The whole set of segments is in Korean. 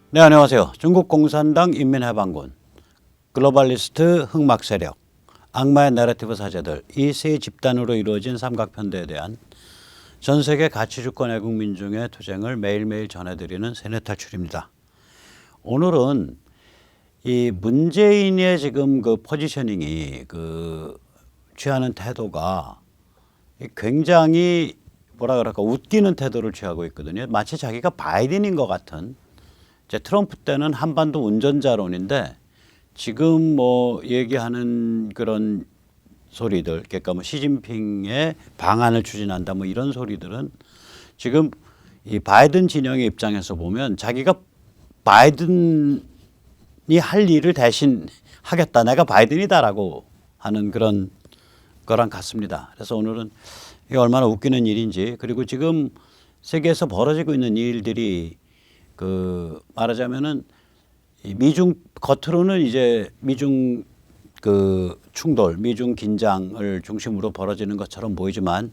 네, 안녕하세요. 중국 공산당 인민해방군, 글로벌리스트 흑막 세력, 악마의 내러티브 사제들 이 세 집단으로 이루어진 삼각편대에 대한 전 세계 가치주권 애국민중의 투쟁을 매일매일 전해드리는 세뇌탈출입니다. 오늘은 이 문재인의 지금 그 포지셔닝이 취하는 태도가 굉장히 뭐라 그럴까 웃기는 태도를 취하고 있거든요. 마치 자기가 바이든인 것 같은. 이제 트럼프 때는 한반도 운전자론인데 지금 뭐 얘기하는 그런 소리들, 그러니까 뭐 시진핑의 방안을 추진한다 뭐 이런 소리들은 지금 이 바이든 진영의 입장에서 보면 자기가 바이든이 할 일을 대신 하겠다, 내가 바이든이다라고 하는 그런 거랑 같습니다. 그래서 오늘은 이게 얼마나 웃기는 일인지, 그리고 지금 세계에서 벌어지고 있는 일들이 말하자면은 미중 겉으로는 이제 미중 충돌, 미중 긴장을 중심으로 벌어지는 것처럼 보이지만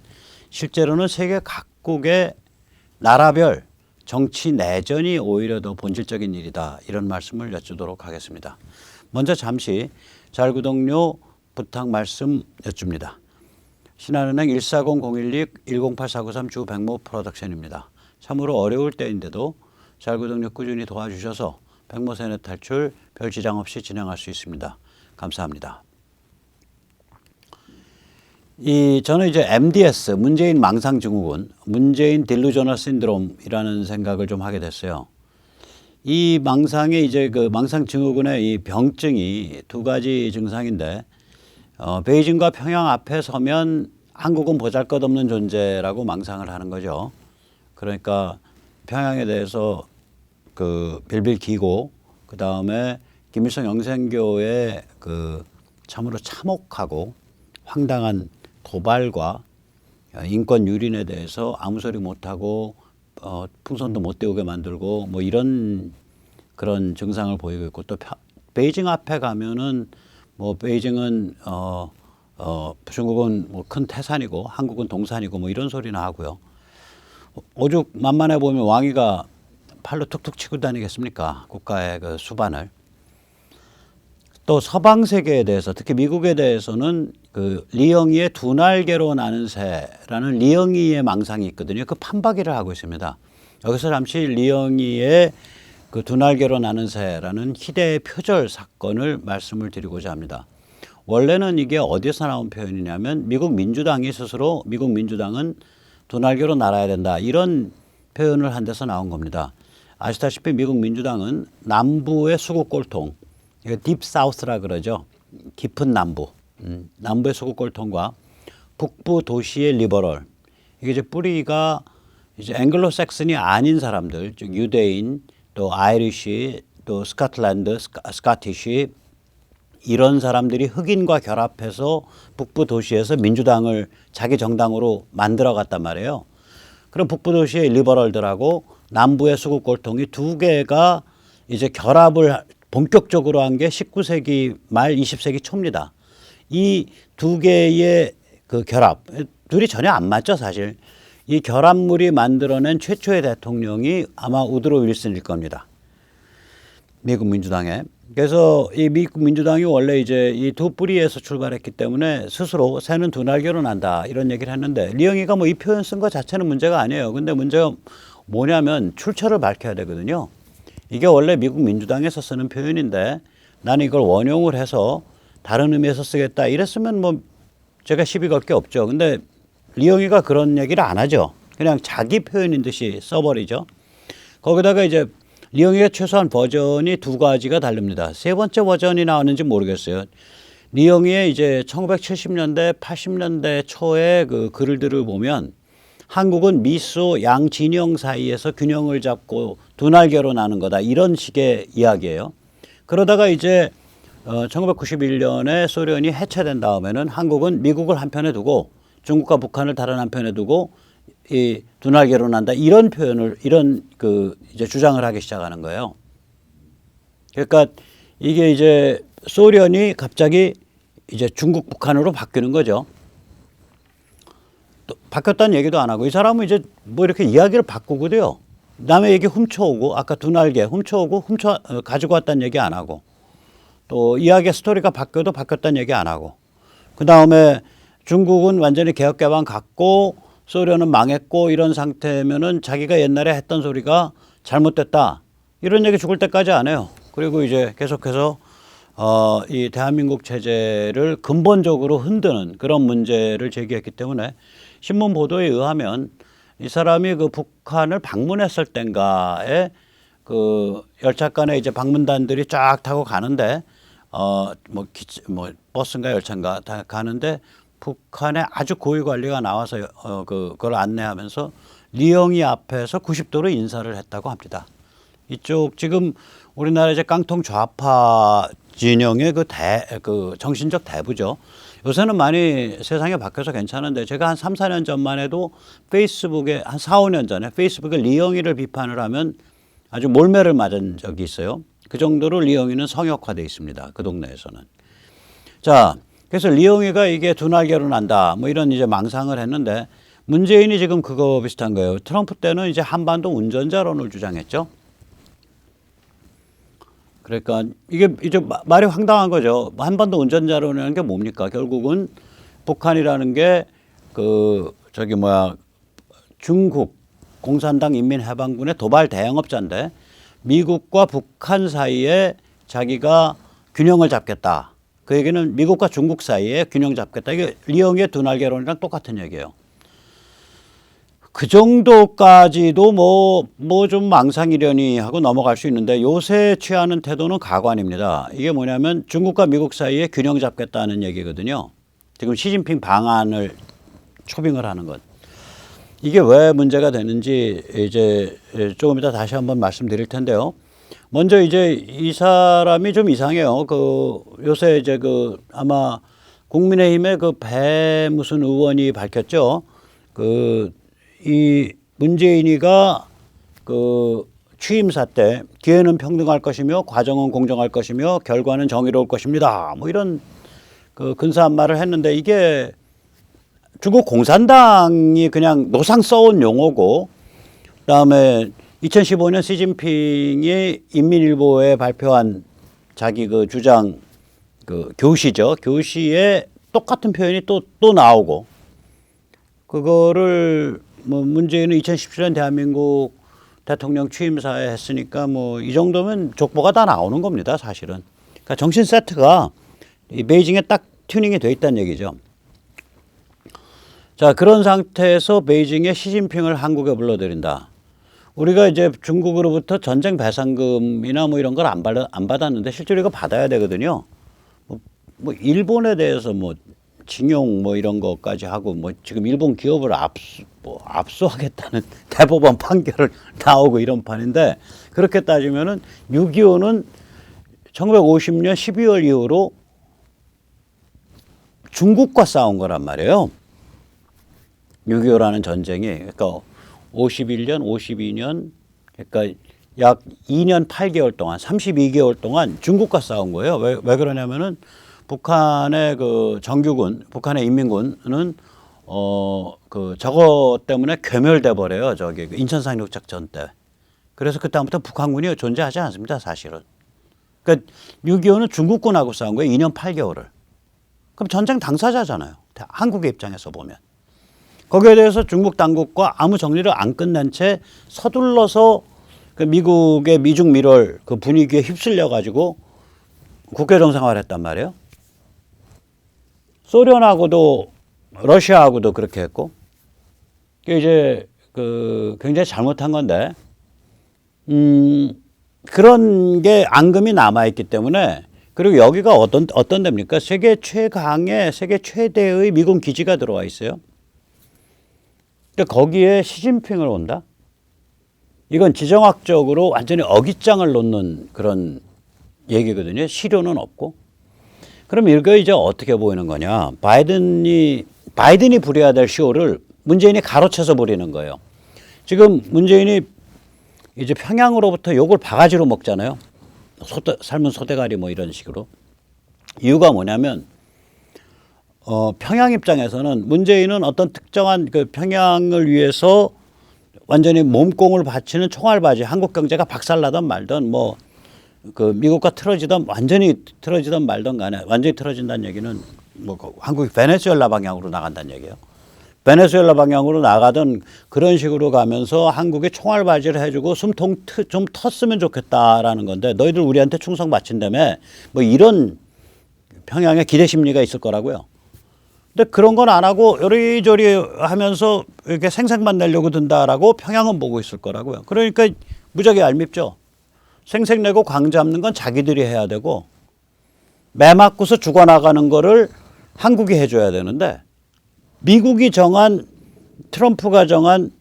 실제로는 세계 각국의 나라별 정치 내전이 오히려 더 본질적인 일이다, 이런 말씀을 여쭈도록 하겠습니다. 먼저 잠시 잘구독료 부탁 말씀 여쭙니다. 신한은행 140-012-108-493 주백모 프로덕션입니다. 참으로 어려울 때인데도 잘구독료 꾸준히 도와주셔서 백모 세뇌 탈출 별 지장 없이 진행할 수 있습니다. 감사합니다. 저는 이제 MDS, 문재인 망상증후군, 문재인 딜루저널 신드롬이라는 생각을 좀 하게 됐어요. 이 망상의 이제 망상증후군의 이 병증이 두 가지 증상인데, 베이징과 평양 앞에 서면 한국은 보잘것없는 존재라고 망상을 하는 거죠. 그러니까 평양에 대해서 빌빌 기고, 그 다음에 김일성 영생교의 참으로 참혹하고 황당한 도발과 인권 유린에 대해서 아무 소리 못하고 풍선도 못 떼우게 만들고 뭐 이런 그런 증상을 보이고 있고, 또 베이징 앞에 가면은 뭐 베이징은 중국은 뭐 큰 태산이고 한국은 동산이고 뭐 이런 소리나 하고요. 오죽 만만해 보면 왕이가 팔로 툭툭 치고 다니겠습니까? 국가의 수반을. 또 서방 세계에 대해서, 특히 미국에 대해서는 리영이의 두 날개로 나는 새라는 리영이의 망상이 있거든요. 그 판박이를 하고 있습니다. 여기서 잠시 리영이의 두 날개로 나는 새라는 희대의 표절 사건을 말씀을 드리고자 합니다. 원래는 이게 어디서 나온 표현이냐면 미국 민주당이 스스로 미국 민주당은 두 날개로 날아야 된다, 이런 표현을 한 데서 나온 겁니다. 아시다시피 미국 민주당은 남부의 수국 골통, 딥 사우스라 그러죠. 깊은 남부, 남부의 수국 골통과 북부 도시의 리버럴, 이게 이제 뿌리가 이제 앵글로 섹슨이 아닌 사람들, 즉 유대인, 또 아이리시, 또 스코틀랜드, 스코티시, 이런 사람들이 흑인과 결합해서 북부 도시에서 민주당을 자기 정당으로 만들어 갔단 말이에요. 그럼 북부 도시의 리버럴들하고 남부의 수국 골통이 두 개가 이제 결합을 본격적으로 한 게 19세기 말 20세기 초입니다. 이 두 개의 결합, 둘이 전혀 안 맞죠, 사실. 이 결합물이 만들어낸 최초의 대통령이 아마 우드로 윌슨일 겁니다. 미국 민주당에. 그래서 이 미국 민주당이 원래 이제 이 두 뿌리에서 출발했기 때문에 스스로 새는 두 날개로 난다, 이런 얘기를 했는데, 리영이가 뭐 이 표현 쓴 것 자체는 문제가 아니에요. 근데 문제가 뭐냐면 출처를 밝혀야 되거든요. 이게 원래 미국 민주당에서 쓰는 표현인데 나는 이걸 원용을 해서 다른 의미에서 쓰겠다 이랬으면 뭐 제가 시비 걸 게 없죠. 근데 리영이가 그런 얘기를 안 하죠. 그냥 자기 표현인 듯이 써버리죠. 거기다가 이제 리영이의 최소한 버전이 두 가지가 다릅니다. 세 번째 버전이 나왔는지 모르겠어요. 리영이의 이제 1970년대, 80년대 초의 글들을 보면 한국은 미소 양진영 사이에서 균형을 잡고 두 날개로 나는 거다, 이런 식의 이야기예요. 그러다가 이제 1991년에 소련이 해체된 다음에는 한국은 미국을 한편에 두고 중국과 북한을 다른 한편에 두고 이 두 날개로 난다, 이런 표현을, 이런 이제 주장을 하기 시작하는 거예요. 그러니까 이게 이제 소련이 갑자기 이제 중국, 북한으로 바뀌는 거죠. 또 바뀌었다는 얘기도 안 하고, 이 사람은 이제 뭐 이렇게 이야기를 바꾸고도요, 남의 얘기 훔쳐오고 아까 두 날개 훔쳐오고 가지고 왔다는 얘기 안 하고 또 이야기의 스토리가 바뀌어도 바뀌었다는 얘기 안 하고 그 다음에 중국은 완전히 개혁개방 갔고 소련은 망했고 이런 상태면은 자기가 옛날에 했던 소리가 잘못됐다 이런 얘기 죽을 때까지 안 해요. 그리고 이제 계속해서 이 대한민국 체제를 근본적으로 흔드는 그런 문제를 제기했기 때문에 신문 보도에 의하면 이 사람이 그 북한을 방문했을 땐가에 그 열차간에 이제 방문단들이 쫙 타고 가는데 뭐 버스인가 열차인가 다 가는데 북한의 아주 고위 관리가 나와서 그걸 안내하면서 리영이 앞에서 90도로 인사를 했다고 합니다. 이쪽 지금 우리나라 이제 깡통 좌파 진영의 그 정신적 대부죠. 요새는 많이 세상이 바뀌어서 괜찮은데 제가 한 3, 4년 전만 해도 페이스북에 한 4, 5년 전에 페이스북에 리영이를 비판을 하면 아주 몰매를 맞은 적이 있어요. 그 정도로 리영이는 성역화되어 있습니다. 그 동네에서는. 자, 그래서 리영이가 이게 두 날개로 난다. 뭐 이런 이제 망상을 했는데 문재인이 지금 그거 비슷한 거예요. 트럼프 때는 이제 한반도 운전자론을 주장했죠. 그러니까 이게 이제 말이 황당한 거죠. 한반도 운전자론이라는 게 뭡니까? 결국은 북한이라는 게 중국 공산당 인민해방군의 도발 대행업자인데 미국과 북한 사이에 자기가 균형을 잡겠다. 그 얘기는 미국과 중국 사이에 균형 잡겠다. 이게 리영의 두 날개론이랑 똑같은 얘기예요. 그 정도까지도 뭐 좀 망상이려니 하고 넘어갈 수 있는데 요새 취하는 태도는 가관입니다. 이게 뭐냐면 중국과 미국 사이에 균형 잡겠다는 얘기거든요. 지금 시진핑 방안을 초빙을 하는 것. 이게 왜 문제가 되는지 이제 조금 이따 다시 한번 말씀드릴 텐데요. 먼저 이제 이 사람이 좀 이상해요. 요새 이제 아마 국민의힘의 배 무슨 의원이 밝혔죠. 이 문재인이가 취임사 때 기회는 평등할 것이며 과정은 공정할 것이며 결과는 정의로울 것입니다. 뭐 이런 근사한 말을 했는데 이게 중국 공산당이 그냥 노상 써온 용어고 그다음에 2015년 시진핑이 인민일보에 발표한 자기 주장 교시죠. 교시에 똑같은 표현이 또 나오고 그거를 뭐 문재인은 2017년 대한민국 대통령 취임사에 했으니까 뭐 이 정도면 족보가 다 나오는 겁니다, 사실은. 그러니까 정신 세트가 이 베이징에 딱 튜닝이 돼 있다는 얘기죠. 자, 그런 상태에서 베이징에 시진핑을 한국에 불러들인다. 우리가 이제 중국으로부터 전쟁 배상금이나 뭐 이런 걸 안 받았는데 실제로 이거 받아야 되거든요. 뭐 일본에 대해서 뭐 징용 뭐 이런 것까지 하고 뭐 지금 일본 기업을 압수하겠다는 대법원 판결을 나오고 이런 판인데 그렇게 따지면은 6.25는 1950년 12월 이후로 중국과 싸운 거란 말이에요. 6.25라는 전쟁이 그러니까 51년, 52년 그러니까 약 2년 8개월 동안 32개월 동안 중국과 싸운 거예요. 왜 그러냐면은 북한의 정규군, 북한의 인민군은 저거 때문에 괴멸돼 버려요. 인천 상륙 작전 때. 그래서 그다음부터 북한군이 존재하지 않습니다, 사실은. 그러니까 6.25는 중국군하고 싸운 거예요. 2년 8개월을. 그럼 전쟁 당사자잖아요. 한국의 입장에서 보면. 거기에 대해서 중국 당국과 아무 정리를 안 끝낸 채 서둘러서 미국의 미중 밀월 분위기에 휩쓸려 가지고 국회 정상화를 했단 말이에요. 소련하고도 러시아하고도 그렇게 했고, 이제 굉장히 잘못한 건데, 그런 게 앙금이 남아 있기 때문에 그리고 여기가 어떤 데입니까? 세계 최대의 미군 기지가 들어와 있어요. 그러니까 거기에 시진핑을 온다? 이건 지정학적으로 완전히 어깃장을 놓는 그런 얘기거든요. 실효는 없고. 그럼 이거 이제 어떻게 보이는 거냐? 바이든이 부려야 될 쇼를 문재인이 가로채서 부리는 거예요. 지금 문재인이 이제 평양으로부터 욕을 바가지로 먹잖아요. 삶은 소대가리 뭐 이런 식으로. 이유가 뭐냐면 평양 입장에서는 문재인은 어떤 특정한 평양을 위해서 완전히 몸공을 바치는 총알바지, 한국 경제가 박살나던 말던 뭐 그 미국과 틀어지던 완전히 틀어지던 말던 간에 완전히 틀어진다는 얘기는 뭐 한국이 베네수엘라 방향으로 나간다는 얘기예요. 베네수엘라 방향으로 나가던 그런 식으로 가면서 한국이 총알바지를 해주고 숨통 좀 텄으면 좋겠다라는 건데 너희들 우리한테 충성 바친다며 뭐 이런 평양의 기대 심리가 있을 거라고요. 근데 그런 건 안 하고 요리조리 하면서 이렇게 생색만 내려고 든다라고 평양은 보고 있을 거라고요. 그러니까 무지하게 얄밉죠. 생색 내고 광 잡는 건 자기들이 해야 되고 매 맞고서 죽어나가는 거를 한국이 해줘야 되는데 미국이 정한 트럼프가 정한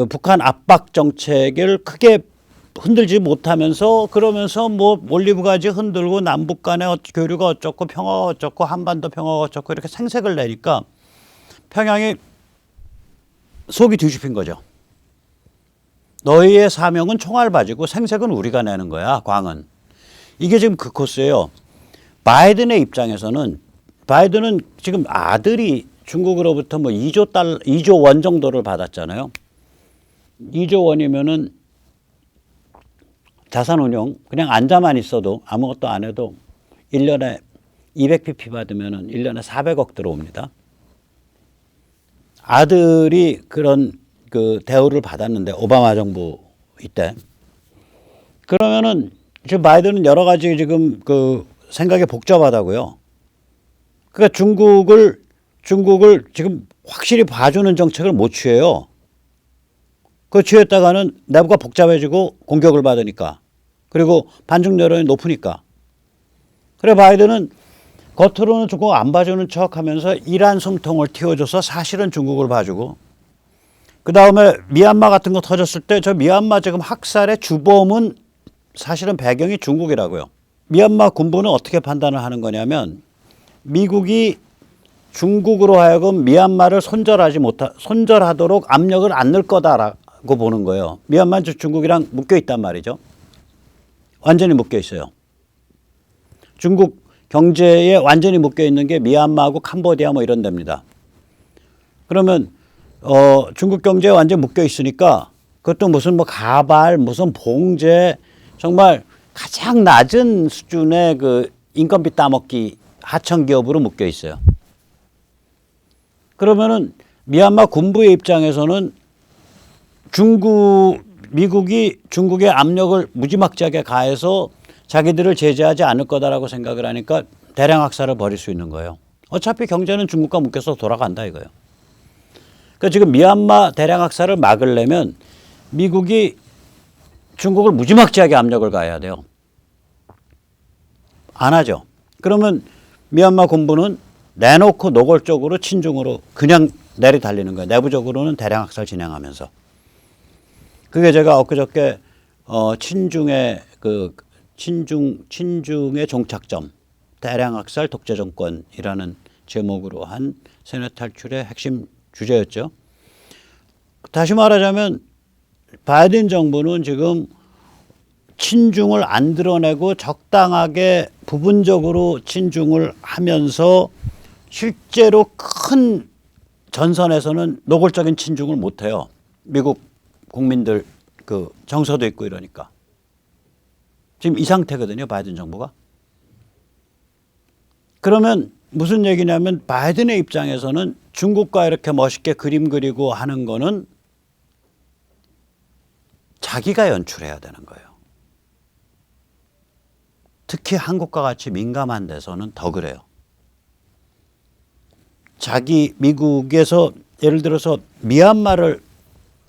북한 압박 정책을 크게 흔들지 못하면서 그러면서 뭐 올리브 가지 흔들고 남북 간의 교류가 어쩌고 평화가 어쩌고 한반도 평화가 어쩌고 이렇게 생색을 내니까 평양이 속이 뒤집힌 거죠. 너희의 사명은 총알바지고 생색은 우리가 내는 거야, 광은. 이게 지금 그 코스예요. 바이든의 입장에서는 바이든은 지금 아들이 중국으로부터 뭐 2조 원 정도를 받았잖아요. 2조 원이면은 자산운용 그냥 앉아만 있어도 아무것도 안 해도 1년에 200pp 받으면은 1년에 400억 들어옵니다. 아들이 그런 그 대우를 받았는데 오바마 정부 이때 그러면은 지금 바이든은 여러 가지 지금 그 생각이 복잡하다고요. 그러니까 중국을 지금 확실히 봐주는 정책을 못 취해요. 그 취했다가는 내부가 복잡해지고 공격을 받으니까 그리고 반중 여론이 높으니까 그래 바이든은 겉으로는 중국 안 봐주는 척하면서 이란 숨통을 틔워줘서 사실은 중국을 봐주고 그 다음에 미얀마 같은 거 터졌을 때 저 미얀마 지금 학살의 주범은 사실은 배경이 중국이라고요. 미얀마 군부는 어떻게 판단을 하는 거냐면 미국이 중국으로 하여금 미얀마를 손절하도록 압력을 안 넣을 거다라고 보는 거예요. 미얀마는 중국이랑 묶여 있단 말이죠. 완전히 묶여 있어요. 중국 경제에 완전히 묶여 있는 게 미얀마하고 캄보디아 뭐 이런 데입니다. 그러면 중국 경제에 완전히 묶여 있으니까 그것도 무슨 뭐 가발, 무슨 봉제 정말 가장 낮은 수준의 그 인건비 따먹기 하청 기업으로 묶여 있어요. 그러면은 미얀마 군부의 입장에서는 미국이 중국의 압력을 무지막지하게 가해서 자기들을 제재하지 않을 거다라고 생각을 하니까 대량 학살을 벌일 수 있는 거예요. 어차피 경제는 중국과 묶여서 돌아간다 이거예요. 그러니까 지금 미얀마 대량 학살을 막으려면 미국이 중국을 무지막지하게 압력을 가해야 돼요. 안 하죠. 그러면 미얀마 군부는 내놓고 노골적으로 친중으로 그냥 내리달리는 거예요. 내부적으로는 대량 학살 진행하면서. 그게 제가 엊그저께 친중의 종착점 대량 학살 독재 정권이라는 제목으로 한 세뇌 탈출의 핵심 주제였죠. 다시 말하자면 바이든 정부는 지금 친중을 안 드러내고 적당하게 부분적으로 친중을 하면서 실제로 큰 전선에서는 노골적인 친중을 못 해요. 미국 국민들 그 정서도 있고 이러니까. 지금 이 상태거든요, 바이든 정부가. 그러면 무슨 얘기냐면 바이든의 입장에서는 중국과 이렇게 멋있게 그림 그리고 하는 거는 자기가 연출해야 되는 거예요. 특히 한국과 같이 민감한 데서는 더 그래요. 미국에서 예를 들어서 미얀마를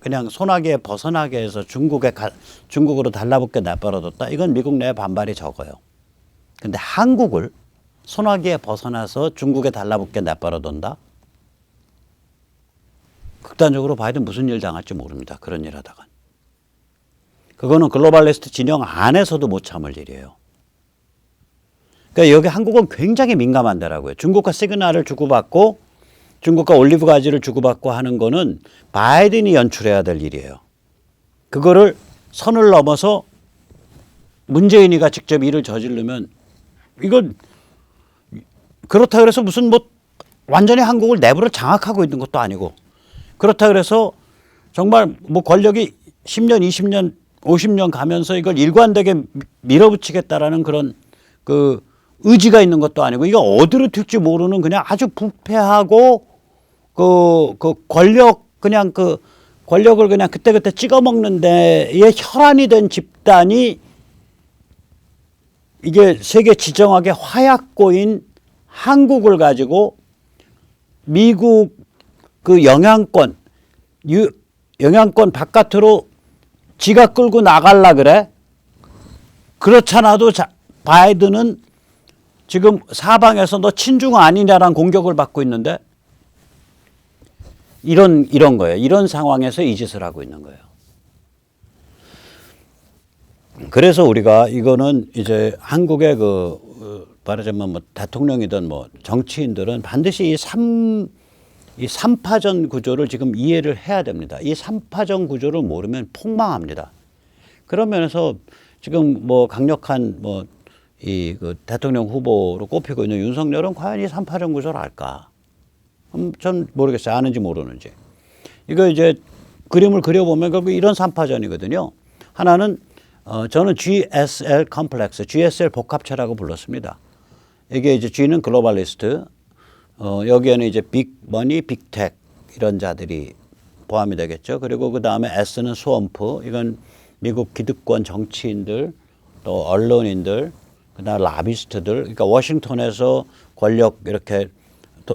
그냥 소나기에 벗어나게 해서 중국으로 달라붙게 내버려뒀다. 이건 미국 내에 반발이 적어요. 근데 한국을 소나기에 벗어나서 중국에 달라붙게 내버려둔다. 극단적으로 바이든 무슨 일 당할지 모릅니다. 그런 일 하다가. 그거는 글로벌리스트 진영 안에서도 못 참을 일이에요. 그러니까 여기 한국은 굉장히 민감한 데라고요. 중국과 시그널을 주고받고 중국과 올리브 가지를 주고받고 하는 거는 바이든이 연출해야 될 일이에요. 그거를 선을 넘어서 문재인이가 직접 일을 저지르면 이건 그렇다 그래서 무슨 뭐 완전히 한국을 내부를 장악하고 있는 것도 아니고 그렇다 그래서 정말 뭐 권력이 10년, 20년, 50년 가면서 이걸 일관되게 밀어붙이겠다라는 그런 그 의지가 있는 것도 아니고 이게 어디로 튈지 모르는 그냥 아주 부패하고 그 권력 그냥 그 권력을 그냥 그때그때 찍어먹는 데에 혈안이 된 집단이 이게 세계 지정학의 화약고인 한국을 가지고 미국 그 영향권 바깥으로 지가 끌고 나갈라 그래? 그렇잖아도 바이든은 지금 사방에서 너 친중 아니냐라는 공격을 받고 있는데 이런 거예요. 이런 상황에서 이 짓을 하고 있는 거예요. 그래서 우리가 이거는 이제 한국의 말하자면 뭐 대통령이든 뭐 정치인들은 반드시 이 3파전 구조를 지금 이해를 해야 됩니다. 이 3파전 구조를 모르면 폭망합니다. 그런 면에서 지금 뭐 강력한 뭐 그 대통령 후보로 꼽히고 있는 윤석열은 과연 이 3파전 구조를 알까? 전 모르겠어요. 아는지 모르는지. 이거 이제 그림을 그려보면 결국 이런 3파전이거든요. 하나는 저는 GSL 컴플렉스, GSL 복합체라고 불렀습니다. 이게 이제 G는 글로벌리스트, 여기에는 이제 빅머니, 빅텍 이런 자들이 포함이 되겠죠. 그리고 그 다음에 S는 스왑프, 이건 미국 기득권 정치인들, 또 언론인들, 그다음 라비스트들, 그러니까 워싱턴에서 권력 이렇게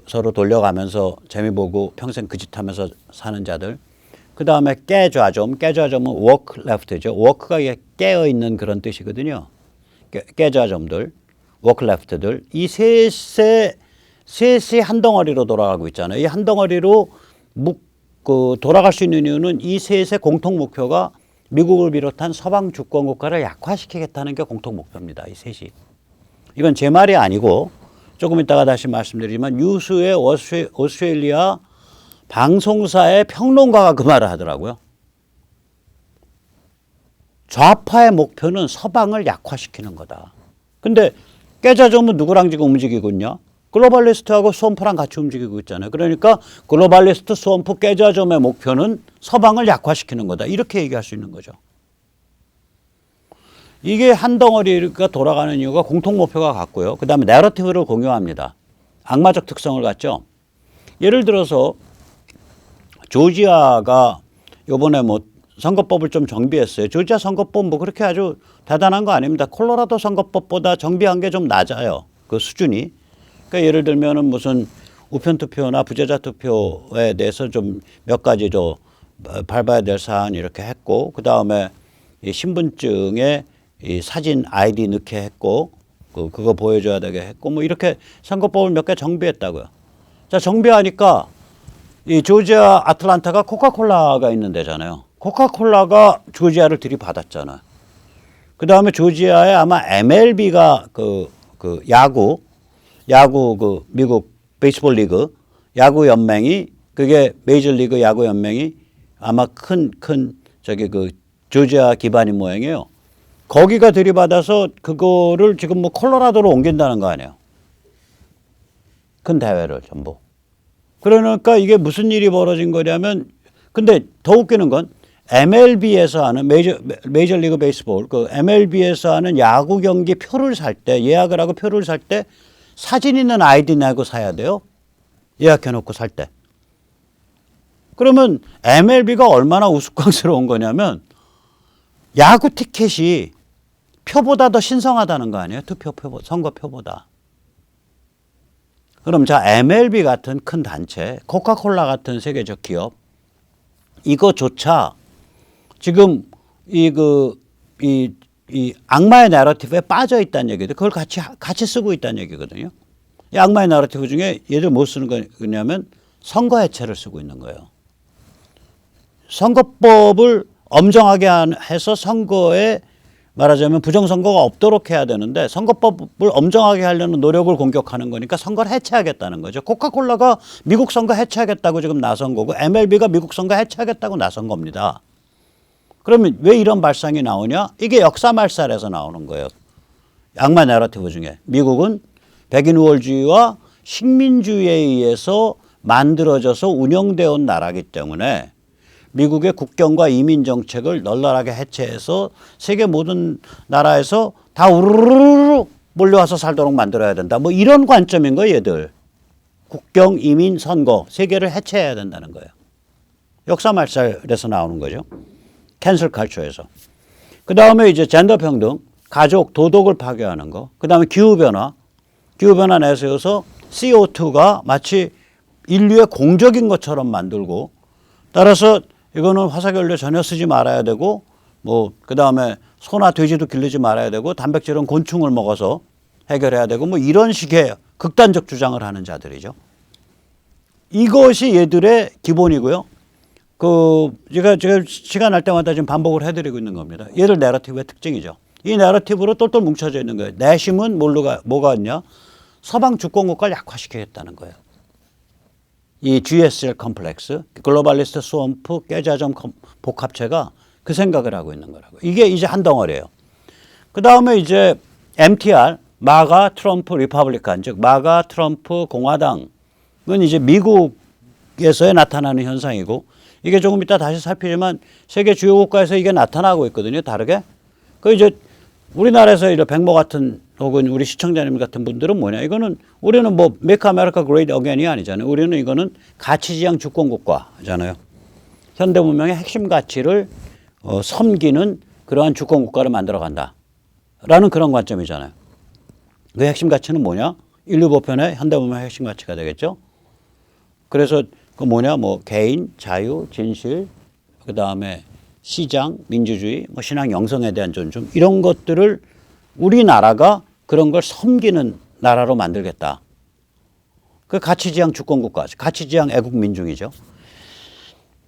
서로 돌려가면서 재미 보고 평생 그 짓 하면서 사는 자들. 그 다음에 깨좌점, 깨좌점은 워크 레프트죠. 워크가 깨어 있는 그런 뜻이거든요. 깨좌점들, 워크 레프트들. 이 셋이 한 덩어리로 돌아가고 있잖아요. 이 한 덩어리로 돌아갈 수 있는 이유는 이 셋의 공통 목표가 미국을 비롯한 서방 주권 국가를 약화시키겠다는 게 공통 목표입니다. 이 셋이. 이건 제 말이 아니고 조금 이따가 다시 말씀드리지만 유수의 오스트레일리아 방송사의 평론가가 그 말을 하더라고요. 좌파의 목표는 서방을 약화시키는 거다. 근데 깨자점은 누구랑 지금 움직이고 있냐? 글로벌리스트하고 스왑프랑 같이 움직이고 있잖아요. 그러니까 글로벌리스트, 스왑프, 깨자점의 목표는 서방을 약화시키는 거다. 이렇게 얘기할 수 있는 거죠. 이게 한 덩어리가 돌아가는 이유가 공통 목표가 같고요. 그 다음에 내러티브를 공유합니다. 악마적 특성을 갖죠. 예를 들어서 조지아가 요번에 뭐 선거법을 좀 정비했어요. 조지아 선거법 뭐 그렇게 아주 대단한 거 아닙니다. 콜로라도 선거법보다 정비한 게 좀 낮아요. 그 수준이. 그러니까 예를 들면은 무슨 우편 투표나 부재자 투표에 대해서 좀 몇 가지 밟아야 될 사안 이렇게 했고, 그 다음에 이 신분증에 이 사진 아이디 넣게 했고, 그거 보여줘야 되게 했고, 뭐 이렇게 선거법을 몇 개 정비했다고요. 자, 정비하니까 이 조지아 아틀란타가 코카콜라가 있는 데잖아요. 코카콜라가 조지아를 들이받았잖아요. 그 다음에 조지아에 아마 MLB가 야구 미국 베이스볼 리그 야구 연맹이 그게 메이저리그 야구 연맹이 아마 큰 조지아 기반인 모양이에요. 거기가 들이받아서 그거를 지금 뭐 콜로라도로 옮긴다는 거 아니에요. 큰 대회를 전부. 그러니까 이게 무슨 일이 벌어진 거냐면, 근데 더 웃기는 건 MLB에서 하는 메이저리그 베이스볼, 그 MLB에서 하는 야구 경기 표를 살 때, 예약을 하고 표를 살 때 사진 있는 아이디 내고 사야 돼요. 예약해 놓고 살 때. 그러면 MLB가 얼마나 우스꽝스러운 거냐면 야구 티켓이 표보다 더 신성하다는 거 아니에요? 선거표보다. 그럼 MLB 같은 큰 단체, 코카콜라 같은 세계적 기업, 이거조차 지금 이 악마의 내러티브에 빠져 있다는 얘기죠. 그걸 같이 쓰고 있다는 얘기거든요. 이 악마의 내러티브 중에 얘들 뭐 쓰는 거냐면 선거 해체를 쓰고 있는 거예요. 선거법을 엄정하게 해서 선거에 말하자면 부정선거가 없도록 해야 되는데 선거법을 엄정하게 하려는 노력을 공격하는 거니까 선거를 해체하겠다는 거죠. 코카콜라가 미국 선거 해체하겠다고 지금 나선 거고 MLB가 미국 선거 해체하겠다고 나선 겁니다. 그러면 왜 이런 발상이 나오냐? 이게 역사말살에서 나오는 거예요. 악마 내러티브 중에. 미국은 백인 우월주의와 식민주의에 의해서 만들어져서 운영되어 온 나라이기 때문에 미국의 국경과 이민 정책을 널널하게 해체해서 세계 모든 나라에서 다 우르르르 몰려와서 살도록 만들어야 된다. 뭐 이런 관점인 거예요, 얘들. 국경, 이민, 선거 세 개를 해체해야 된다는 거예요. 역사 말살에서 나오는 거죠. 캔슬 칼처에서. 그 다음에 이제 젠더 평등, 가족, 도덕을 파괴하는 거. 그 다음에 기후변화 내세워서 CO2가 마치 인류의 공적인 것처럼 만들고, 따라서 이거는 화석연료 전혀 쓰지 말아야 되고, 뭐 그 다음에 소나 돼지도 기르지 말아야 되고, 단백질은 곤충을 먹어서 해결해야 되고, 뭐 이런 식의 극단적 주장을 하는 자들이죠. 이것이 얘들의 기본이고요. 제가 시간 날 때마다 지금 반복을 해드리고 있는 겁니다. 얘들 내러티브의 특징이죠. 이 내러티브로 똘똘 뭉쳐져 있는 거예요. 내심은 뭐가 있냐? 서방 주권국가를 약화시키겠다는 거예요. 이 GSL 컴플렉스, 글로벌리스트 스왑프 깨자점 복합체가 그 생각을 하고 있는 거라고. 이게 이제 한 덩어리예요. 그 다음에 이제 MTR, 마가 트럼프 리퍼블리칸, 즉 마가 트럼프 공화당은 이제 미국에서의 나타나는 현상이고, 이게 조금 이따 다시 살피지만 세계 주요 국가에서 이게 나타나고 있거든요. 다르게. 그 이제 우리나라에서 이런 백모 같은 혹은 우리 시청자님 같은 분들은 뭐냐? 이거는 우리는 뭐 Make America Great Again이 아니잖아요. 우리는 이거는 가치지향 주권 국가잖아요. 현대 문명의 핵심 가치를 섬기는 그러한 주권 국가를 만들어 간다라는 그런 관점이잖아요. 그 핵심 가치는 뭐냐? 인류 보편의 현대 문명의 핵심 가치가 되겠죠. 그래서 그 뭐냐? 뭐 개인, 자유, 진실, 그 다음에 시장, 민주주의, 뭐 신앙 영성에 대한 존중, 이런 것들을 우리나라가 그런 걸 섬기는 나라로 만들겠다. 그 가치지향 주권국가, 가치지향 애국민중이죠.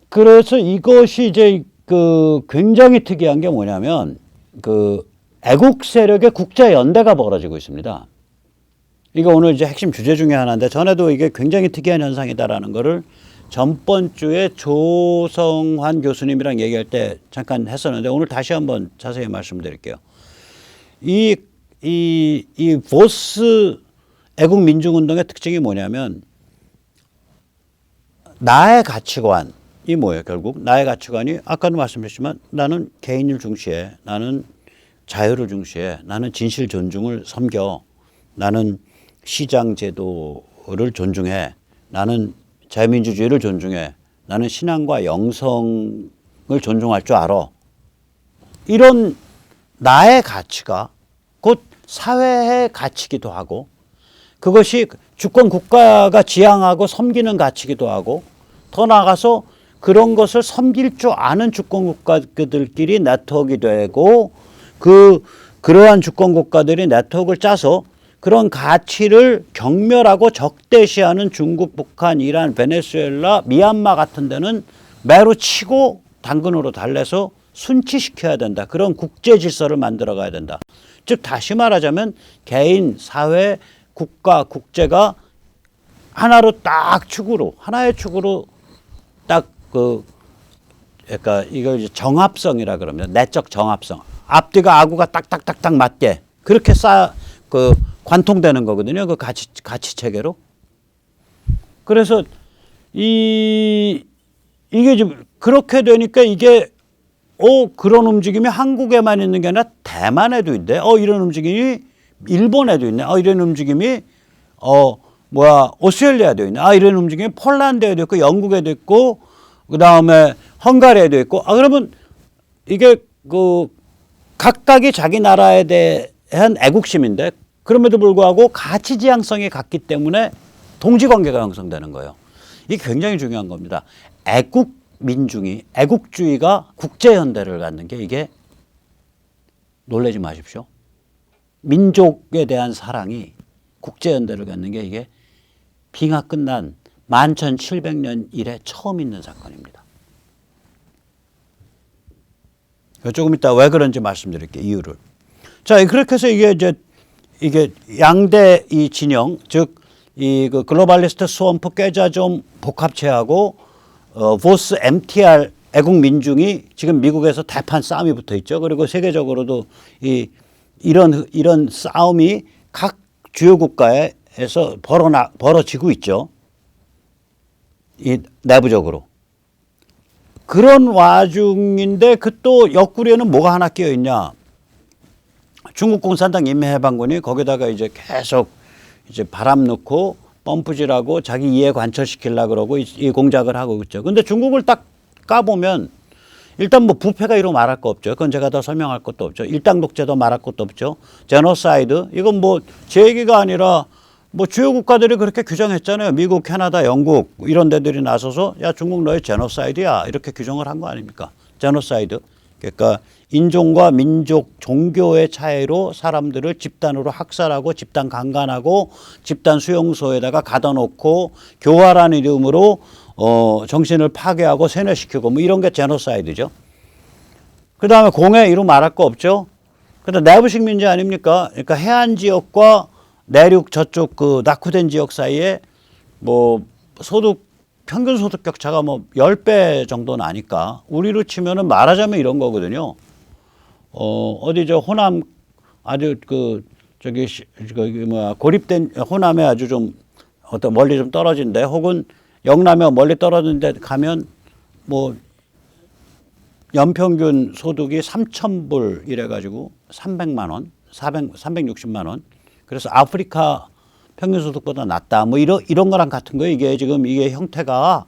그래서 이것이 이제 그 굉장히 특이한 게 뭐냐면 그 애국 세력의 국제 연대가 벌어지고 있습니다. 이거 오늘 이제 핵심 주제 중에 하나인데, 전에도 이게 굉장히 특이한 현상이다라는 거를 전번 주에 조성환 교수님이랑 얘기할 때 잠깐 했었는데, 오늘 다시 한번 자세히 말씀드릴게요. 이 보스 애국민중운동의 특징이 뭐냐면, 나의 가치관이 뭐예요? 결국 나의 가치관이 아까도 말씀드렸지만, 나는 개인을 중시해, 나는 자유를 중시해, 나는 진실 존중을 섬겨, 나는 시장 제도를 존중해, 나는 자유민주주의를 존중해, 나는 신앙과 영성을 존중할 줄 알아. 이런 나의 가치가 곧 사회의 가치기도 하고, 그것이 주권 국가가 지향하고 섬기는 가치기도 하고, 더 나아가서 그런 것을 섬길 줄 아는 주권 국가들끼리 네트워크가 되고, 그러한 주권 국가들이 네트워크를 짜서 그런 가치를 경멸하고 적대시하는 중국, 북한, 이란, 베네수엘라, 미얀마 같은 데는 매로 치고 당근으로 달래서 순치시켜야 된다. 그런 국제 질서를 만들어 가야 된다. 즉 다시 말하자면 개인, 사회, 국가, 국제가 하나로 딱 축으로, 하나의 축으로 딱 그러니까 이걸 정합성이라 그럽니다. 내적 정합성. 앞뒤가 아구가 딱딱딱딱 맞게 그렇게 관통되는 거거든요. 그 가치 체계로. 그래서 이게 좀 그렇게 되니까 이게 그런 움직임이 한국에만 있는 게 아니라 대만에도 있대. 이런 움직임이 일본에도 있네. 이런 움직임이 오스트레일리아에도 있네. 이런 움직임이 폴란드에도 있고 영국에도 있고 그다음에 헝가리에도 있고. 그러면 이게 각각이 자기 나라에 대한 애국심인데, 그럼에도 불구하고 가치 지향성이 같기 때문에 동지관계가 형성되는 거예요. 이게 굉장히 중요한 겁니다. 애국주의가 국제현대를 갖는 게, 이게 놀라지 마십시오. 민족에 대한 사랑이 국제현대를 갖는 게 이게 빙하 끝난 11,700년 이래 처음 있는 사건입니다. 조금 이따 왜 그런지 말씀드릴게요. 이유를. 자, 그렇게 해서 이게 양대 이 진영, 즉 그 글로벌리스트 스왑프 깨자좀 복합체하고 보스 MTR 애국민중이 지금 미국에서 대판 싸움이 붙어 있죠. 그리고 세계적으로도 이런 싸움이 각 주요 국가에서 벌어지고 있죠. 이 내부적으로. 그런 와중인데 그 또 옆구리에는 뭐가 하나 끼어 있냐. 중국 공산당 인민해방군이 거기다가 이제 계속 이제 바람 넣고 펌프질하고 자기 이해 관철시키려고 그러고 이 공작을 하고 있죠. 근데 중국을 딱 까보면 일단 뭐 부패가 이루 말할 거 없죠. 그건 제가 더 설명할 것도 없죠. 일당 독재도 말할 것도 없죠. 제노사이드 이건 뭐 제 얘기가 아니라 뭐 주요 국가들이 그렇게 규정했잖아요. 미국, 캐나다, 영국 이런 데들이 나서서 야 중국 너희 제노사이드야 이렇게 규정을 한 거 아닙니까? 제노사이드. 그러니까 인종과 민족, 종교의 차이로 사람들을 집단으로 학살하고 집단 강간하고 집단 수용소에다가 가둬놓고 교화라는 이름으로 정신을 파괴하고 세뇌시키고 뭐 이런 게 제노사이드죠. 그 다음에 공해 이루 말할 거 없죠. 근데 내부식 민지 아닙니까? 그러니까 해안 지역과 내륙 저쪽 그 낙후된 지역 사이에 뭐 소득 평균 소득 격차가 뭐 10배 정도 나니까 우리로 치면은 말하자면 이런 거거든요. 어디죠? 호남 아주 그 저기 뭐야 고립된 호남에 아주 좀 어떤 멀리 좀 떨어진데 혹은 영남에 멀리 떨어진 데 가면 뭐 연평균 소득이 3,000불 이래 가지고 300만 원, 360만 원. 그래서 아프리카 평균 소득보다 낮다. 뭐 이런 거랑 같은 거예요. 이게 지금 이게 형태가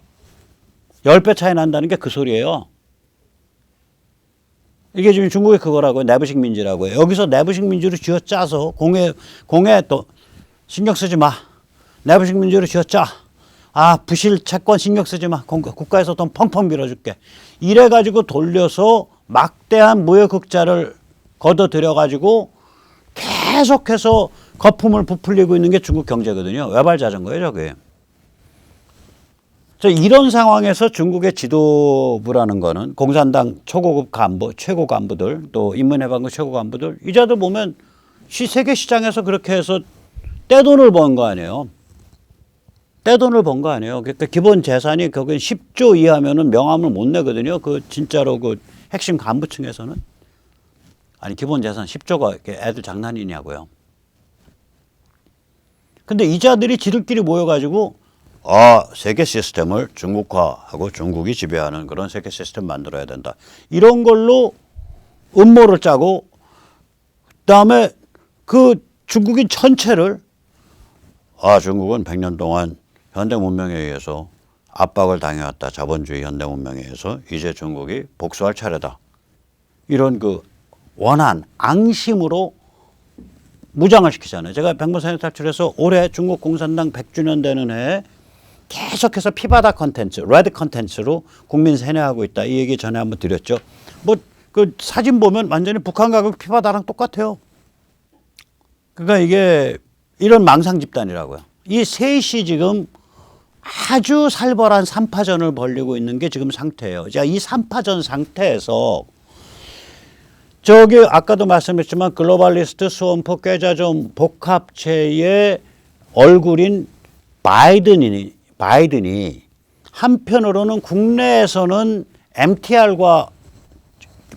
10배 차이 난다는 게 그 소리예요. 이게 지금 중국의 그거라고요. 내부식 민주라고요. 여기서 내부식 민주로 쥐어짜서 공해 또 신경 쓰지 마. 내부식 민주로 쥐어짜. 아 부실 채권 신경 쓰지 마. 국가에서 돈 펑펑 밀어줄게. 이래가지고 돌려서 막대한 무역 흑자를 걷어들여가지고 계속해서 거품을 부풀리고 있는 게 중국 경제거든요. 외발 자전거예요, 저게. 이런 상황에서 중국의 지도부라는 거는 공산당 초고급 간부, 최고 간부들, 또 인민해방군 최고 간부들, 이자들 보면 세계 시장에서 그렇게 해서 떼돈을 번 거 아니에요. 떼돈을 번 거 아니에요. 그러니까 기본 재산이 거기 10조 이하면은 명함을 못 내거든요. 그 진짜로 그 핵심 간부층에서는. 아니 기본 재산 10조가 애들 장난이냐고요. 근데 이자들이 지들끼리 모여가지고 세계 시스템을 중국화하고 중국이 지배하는 그런 세계 시스템 만들어야 된다. 이런 걸로 음모를 짜고 그다음에 그 중국인 전체를 중국은 100년 동안 현대 문명에 의해서 압박을 당해왔다. 자본주의 현대 문명에 의해서 이제 중국이 복수할 차례다. 이런 그 원한, 앙심으로 무장을 시키잖아요. 제가 백문산역 탈출해서 올해 중국 공산당 100주년 되는 해에 계속해서 피바다 컨텐츠, 레드 컨텐츠로 국민 세뇌하고 있다. 이 얘기 전에 한번 드렸죠. 뭐 그 사진 보면 완전히 북한 가격 피바다랑 똑같아요. 그러니까 이게 이런 망상 집단이라고요. 이 셋이 지금 아주 살벌한 3파전을 벌이고 있는 게 지금 상태예요. 자, 이 3파전 상태에서 저기 아까도 말씀했지만 글로벌리스트 수원포 꾀자좀 복합체의 얼굴인 바이든이 한편으로는 국내에서는 MTR과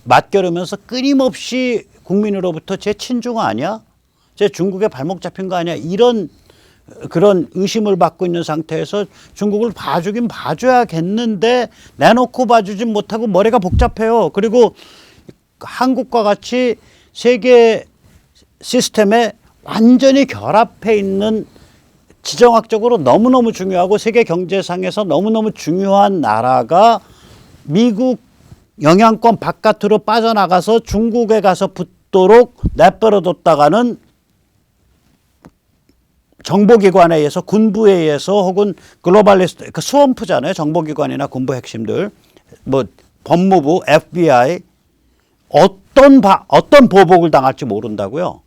맞겨루면서 끊임없이 국민으로부터 제 친중 아니야? 제 중국에 발목 잡힌 거 아니야? 이런 그런 의심을 받고 있는 상태에서 중국을 봐주긴 봐줘야겠는데 내놓고 봐주진 못하고 머리가 복잡해요. 그리고 한국과 같이 세계 시스템에 완전히 결합해 있는 지정학적으로 너무너무 중요하고 세계 경제상에서 너무너무 중요한 나라가 미국 영향권 바깥으로 빠져나가서 중국에 가서 붙도록 내버려뒀다가는 정보기관에 의해서 군부에 의해서 혹은 글로벌리스트 그 스원프잖아요. 정보기관이나 군부 핵심들 뭐 법무부, FBI 어떤 보복을 당할지 모른다고요.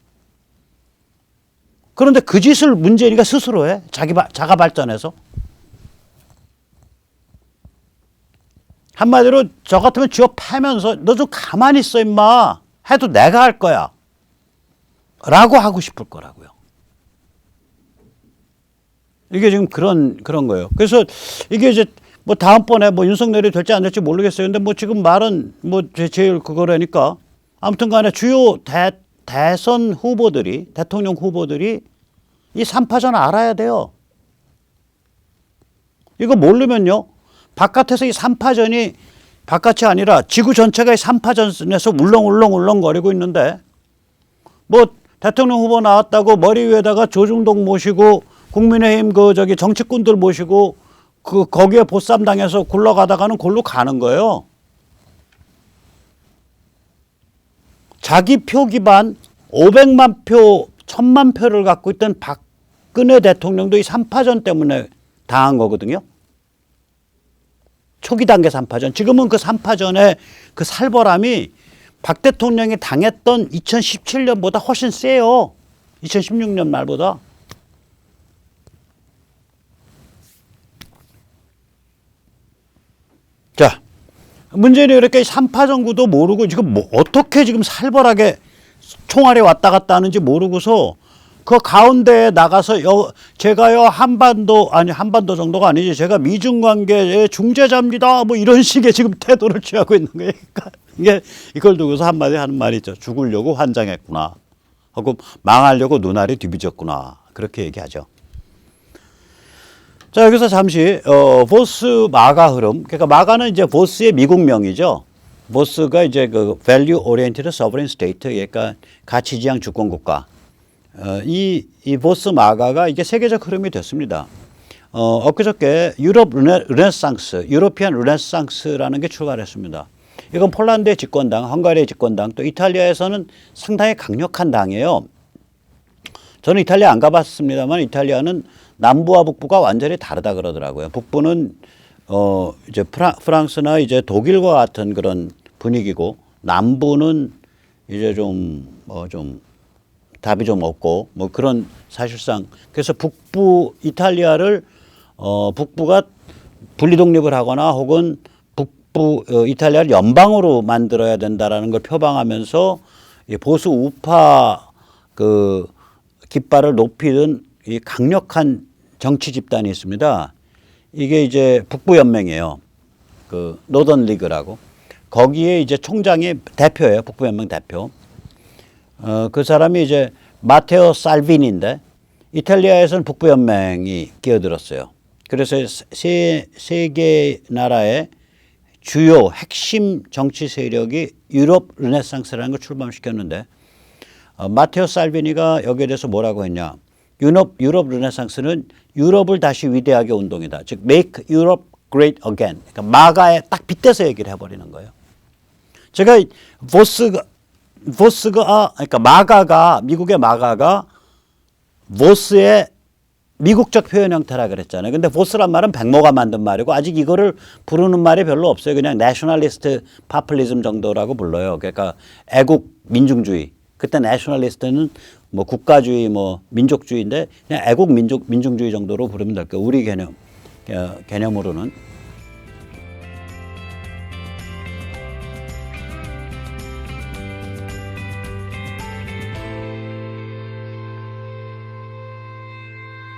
그런데 그 짓을 문재인이가 스스로 해. 자가 발전해서. 한마디로 저 같으면 쥐어 패면서 너 좀 가만히 있어 임마. 해도 내가 할 거야. 라고 하고 싶을 거라고요. 이게 지금 그런 거예요. 그래서 이게 이제 뭐 다음번에 뭐 윤석열이 될지 안 될지 모르겠어요. 근데 뭐 지금 말은 뭐 제일 그거라니까. 아무튼 간에 주요 대선 후보들이, 대통령 후보들이 이 3파전 알아야 돼요. 이거 모르면요. 바깥에서 이 3파전이 바깥이 아니라 지구 전체가 3파전에서 울렁울렁거리고 있는데 뭐 대통령 후보 나왔다고 머리 위에다가 조중동 모시고 국민의힘 정치꾼들 모시고 거기에 보쌈 당해서 굴러가다가는 골로 가는 거예요. 자기 표 기반 500만 표, 1000만 표를 갖고 있던 박근혜 대통령도 이 3파전 때문에 당한 거거든요. 초기 단계 3파전. 지금은 그 3파전의 그 살벌함이 박 대통령이 당했던 2017년보다 훨씬 세요. 2016년 말보다. 자, 문재인이 이렇게 3파전 구도 모르고 지금 뭐 어떻게 지금 살벌하게 총알이 왔다 갔다 하는지 모르고서 그 가운데에 나가서 제가요 한반도 정도가 아니지 제가 미중 관계의 중재자입니다 뭐 이런 식의 지금 태도를 취하고 있는 거예요. 그러니까 이게 이걸 두고서 한마디 하는 말이 있죠. 죽으려고 환장했구나 하고 망하려고 눈알이 뒤비졌구나 그렇게 얘기하죠. 자, 여기서 잠시 보스 마가 흐름. 그러니까 마가는 이제 보스의 미국명이죠. 보스가 이제 그 Value Oriented Sovereign State, 그러니까 가치지향 주권국가. 이 보스 마가가 이게 세계적 흐름이 됐습니다. 엊그저께 유럽 르네상스, 유로피안 르네상스라는 게 출발했습니다. 이건 폴란드의 집권당, 헝가리의 집권당, 또 이탈리아에서는 상당히 강력한 당이에요. 저는 이탈리아 안 가봤습니다만 이탈리아는 남부와 북부가 완전히 다르다 그러더라고요. 북부는 이제 프랑스나 이제 독일과 같은 그런 분위기고 남부는 이제 좀 답이 좀 없고 뭐 그런 사실상 그래서 북부 이탈리아를 북부가 분리 독립을 하거나 혹은 북부 이탈리아를 연방으로 만들어야 된다라는 걸 표방하면서 보수 우파 그 깃발을 높이는 이 강력한 정치 집단이 있습니다. 이게 이제 북부연맹이에요. 그 노던 리그라고. 거기에 이제 총장이 대표예요. 북부연맹 대표. 그 사람이 이제 마테오 살비니인데 이탈리아에서는 북부연맹이 끼어들었어요. 그래서 세 개 나라의 주요 핵심 정치 세력이 유럽 르네상스라는 걸 출범시켰는데 마테오 살비니가 여기에 대해서 뭐라고 했냐. 유럽 르네상스는 유럽을 다시 위대하게 운동이다. 즉 Make Europe Great Again. 그러니까 마가에 딱 빗대서 얘기를 해버리는 거예요. 제가 그러니까 마가가 미국의 마가가 보스의 미국적 표현 형태라 그랬잖아요. 근데 보스란 말은 백모가 만든 말이고 아직 이거를 부르는 말이 별로 없어요. 그냥 내셔널리스트 파퓰리즘 정도라고 불러요. 그러니까 애국 민중주의. 그때 내셔널리스트는 뭐 국가주의 뭐 민족주의인데 그냥 애국 민중주의 정도로 부르면 될 거예요. 우리 개념으로는.